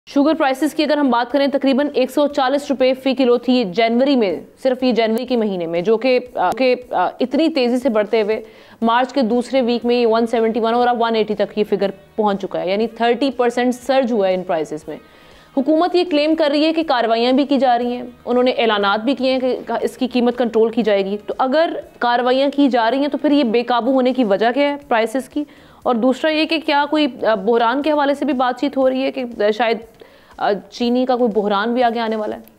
Sugar prices की अगर हम बात करें, तकरीबन 140 रुपए फी किलो थी जनवरी में, सिर्फ ये जनवरी के महीने में, जो कि इतनी तेजी से बढ़ते हुए मार्च के दूसरे वीक में ये 171 और अब 180 तक ये फिगर पहुंच चुका है। यानी 30% सर्ज हुआ है इन प्राइसेस में। हुकूमत ये क्लेम कर रही है कि कार्रवाइयाँ भी की जा रही हैं, उन्होंने ऐलानात भी किए हैं कि इसकी कीमत कंट्रोल की जाएगी। तो अगर कार्रवाइयाँ की जा रही हैं तो फिर ये बेकाबू होने की वजह क्या है प्राइसेस की? और दूसरा ये कि क्या कोई बहरान के हवाले से भी बातचीत हो रही है कि शायद चीनी का कोई बहरान भी आगे आने वाला है?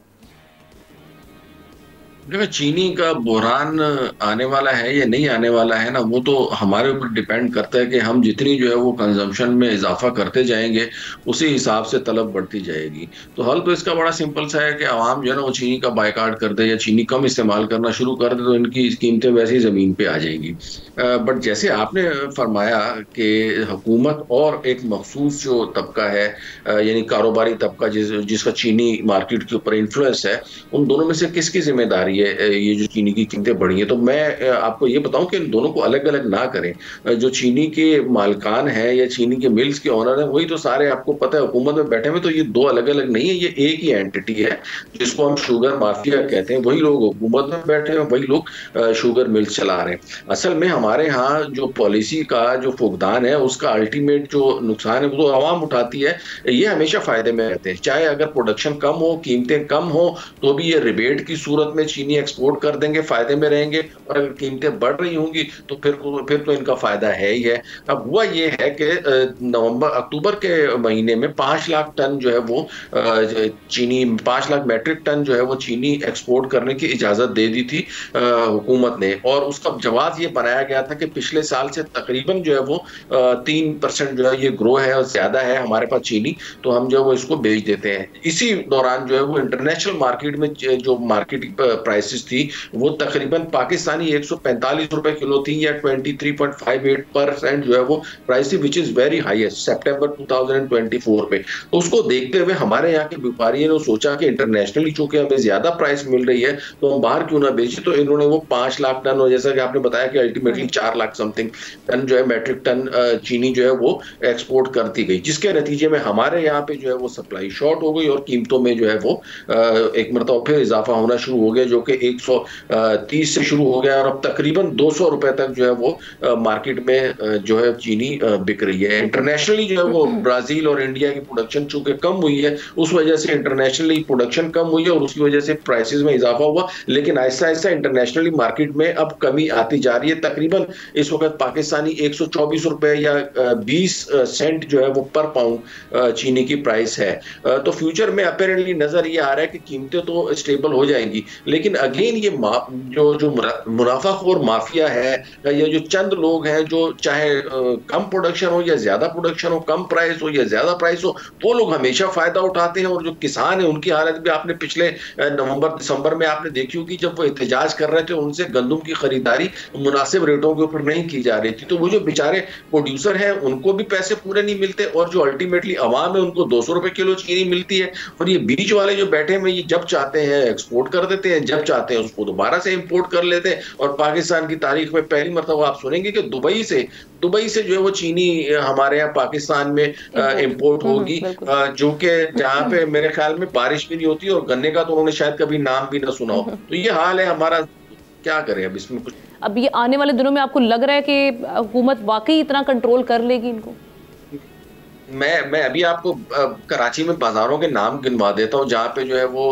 देखो, चीनी का बहरान आने वाला है या नहीं आने वाला है ना, वो तो हमारे ऊपर डिपेंड करता है कि हम जितनी जो है वो कंजम्पशन में इजाफा करते जाएंगे, उसी हिसाब से तलब बढ़ती जाएगी। तो हल तो इसका बड़ा सिंपल सा है कि आवाम जो है ना वो चीनी का बायकाट कर दे या चीनी कम इस्तेमाल करना शुरू कर दे, तो इनकी कीमतें वैसे ही ज़मीन पे आ जाएंगी। बट जैसे आपने फरमाया कि हुकूमत और एक मखसूस जो तबका है, यानी कारोबारी तबका जिसका चीनी मार्केट के ऊपर इन्फ्लुएंस है, उन दोनों में से किसकी जिम्मेदारी ये जो चीनी की कीमतें बढ़ी हैं। तो मैं आपको ये बताऊं कि इन दोनों को अलग अलग ना करें। जो चीनी के मालकान है या चीनी के मिल्स के ओनर है, वही तो सारे आपको पता है हुकूमत में बैठे हुए। तो ये दो अलग अलग नहीं है, ये एक ही एंटिटी है जिसको हम शुगर माफिया कहते हैं। वही लोग हुकूमत में बैठे हैं, वही लोग शुगर मिल्स चला रहे हैं। असल में हमारे यहाँ जो पॉलिसी का जो फुकदान है, उसका अल्टीमेट जो नुकसान है वो तो आवाम उठाती है। ये हमेशा फायदे में रहते हैं, चाहे अगर प्रोडक्शन कम हो, कीमतें कम हो, तो भी ये रिबेट की सूरत में चीनी एक्सपोर्ट कर देंगे, फायदे में रहेंगे। और अगर कीमतें बढ़ रही होंगी तो फिर तो इनका फायदा है ही है। अब हुआ ये है कि अक्टूबर के महीने में 5 लाख टन जो है वो चीनी, 5 लाख मैट्रिक टन जो है वो चीनी एक्सपोर्ट करने की इजाजत दे दी थी हुकूमत ने। और उसका जवाब ये बनाया गया था कि पिछले साल से तकरीबन जो है वो 3% जो है ये ग्रो है और ज्यादा है हमारे पास चीनी, तो हम जो है वो इसको बेच देते हैं। इसी दौरान जो है वो इंटरनेशनल मार्केट में जो मार्केट प्राइसेस थी वो तकरीबन पाकिस्तानी 145 रुपए किलो थी, या 23.58% जो है वो प्राइस थी, विच इज वेरी हाईएस्ट सितंबर 2024 में। तो उसको देखते हुए हमारे यहाँ के व्यापारियों ने सोचा कि इंटरनेशनली चूंकि हमें ज्यादा प्राइस मिल रही है तो हम बाहर क्यों ना बेचें। तो इन्होंने वो 5 लाख टन, और जैसा कि आपने बताया कि अल्टीमेटली 4 लाख समथिंग टन जो है मैट्रिक टन चीनी जो है वो एक्सपोर्ट करती गई, जिसके नतीजे में हमारे यहाँ पे जो है वो सप्लाई शॉर्ट हो गई और कीमतों में जो है वो एक मरतबा फिर इजाफा होना शुरू हो गया, जो कि 130 से शुरू हो गया और अब तकरीबन 200 रुपए तक जो है वो मार्केट में जो है चीनी बिक रही है। इंटरनेशनली जो है वो ब्राजील और इंडिया की प्रोडक्शन चूंकि कम हुई है, उस वजह से इंटरनेशनली प्रोडक्शन कम हुई है और उसकी वजह से प्राइसेस में इजाफा हुआ। लेकिन ऐसा ऐसा इंटरनेशनली मार्केट में अब कमी आती जा रही है। तकरीबन इस वक्त पाकिस्तानी 124 रुपए या 20 सेंट जो है वो पर पाउंड चीनी की प्राइस है। तो फ्यूचर में अपेरेंटली नजर ये आ रहा है कि कीमतें तो स्टेबल हो जाएंगी, लेकिन अगेन ये जो मुनाफाखोर माफिया है या जो चंद लोग हैं जो चाहे कम प्रोडक्शन हो या ज्यादा प्रोडक्शन हो, कम प्राइस हो या ज्यादा प्राइस हो, वो लोग हमेशा फायदा उठाते हैं। और जो किसान है उनकी हालत भी आपने पिछले नवंबर दिसंबर में आपने देखी होगी, जब वो एहतजाज कर रहे थे, उनसे गंदम की खरीदारी मुनासिब रेटों के ऊपर नहीं की जा रही थी। तो वो जो बेचारे प्रोड्यूसर हैं उनको भी पैसे पूरे नहीं मिलते, और जो अल्टीमेटली अवाम है उनको 200 रुपए किलो चीनी मिलती है। और ये बीच वाले जो बैठे हैं ये जब चाहते हैं एक्सपोर्ट कर देते हैं, जब चाहते हैं उसको दोबारा से इंपोर्ट कर लेते हैं। और पाकिस्तान की तारीख में पहली मरतबा आप सुनेंगे कि दुबई से जो है वो चीनी हमारे यहाँ पाकिस्तान में इंपोर्ट होगी, जो कि जहाँ पे मेरे ख्याल में बारिश भी नहीं होती और गन्ने का तो उन्होंने शायद कभी नाम भी ना सुना हो। तो ये हाल है हमारा, क्या करें अब इसमें कुछ। अब ये आने वाले दिनों में आपको लग रहा है कि हुकूमत वाकई इतना कंट्रोल कर लेगी इनको? मैं अभी आपको कराची में बाजारों के नाम गिनवा देता हूँ जहाँ पे जो है वो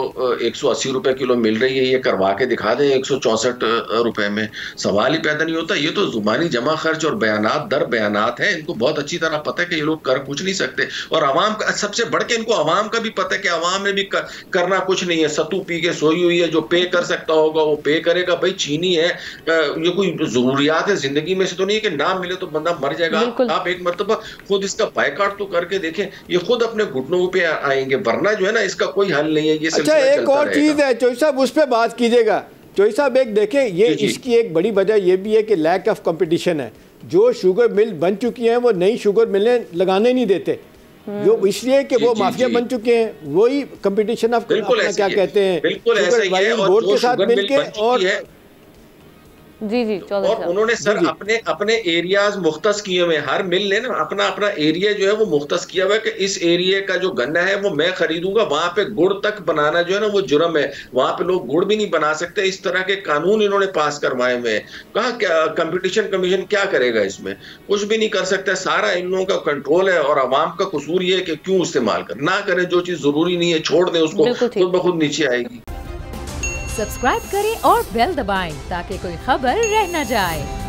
180 रुपए किलो मिल रही है। ये करवा के दिखा दें 164 रुपए में, सवाल ही पैदा नहीं होता। ये तो जुबानी जमा खर्च और बयानात दर बयानात है, इनको बहुत अच्छी तरह पता है कि ये लोग कर कुछ नहीं सकते। और आवाम का सबसे बढ़ के इनको आवाम का भी पता है कि आवाम में भी करना कुछ नहीं है। सत्तू पी के सोई हुई है, जो पे कर सकता होगा वो पे करेगा। भाई चीनी है, ये कोई जरूरियात है जिंदगी में से तो नहीं है कि ना मिले तो बंदा मर जाएगा। आप एक मरतबा खुद इसका बायकाट तो करके देखें, ये खुद अपने घुटनों पे आएंगे, वरना जो है ना इसका कोई हल नहीं है। ये अच्छा, एक और चीज है चौधरी साहब, उस पर बात कीजिएगा। चौधरी साहब एक देखें, ये इसकी एक बड़ी वजह ये भी है कि लैक ऑफ कंपटीशन है। जो शुगर मिल बन चुकी हैं वो नई शुगर मिलें लगाने नहीं देते, जो इसलिए कि वो माफिया बन चुके हैं। वही कंपटीशन ऑफ क्या कहते हैं, बिल्कुल ऐसा ही है। बोर्ड के साथ मिलकर। और जी जी। और उन्होंने सर अपने अपने एरियाज मुख्तस किए हुए, हर मिल ने ना अपना अपना एरिया जो है वो मुख्तस किया हुआ है कि इस एरिया का जो गन्ना है वो मैं खरीदूंगा, वहां पे गुड़ तक बनाना जो है ना वो जुर्म है, वहां पे लोग गुड़ भी नहीं बना सकते। इस तरह के कानून इन्होंने पास करवाए हुए हैं। कहा क्या कंपटीशन कमीशन क्या करेगा इसमें? कुछ भी नहीं कर सकता, सारा इन लोगों का कंट्रोल है। और अवाम का कसूर ये है कि क्यों इस्तेमाल कर ना करें, जो चीज जरूरी नहीं है छोड़ दें उसको, खुद ब खुद नीचे आएगी। सब्सक्राइब करें और बेल दबाएं ताकि कोई खबर रह न जाए।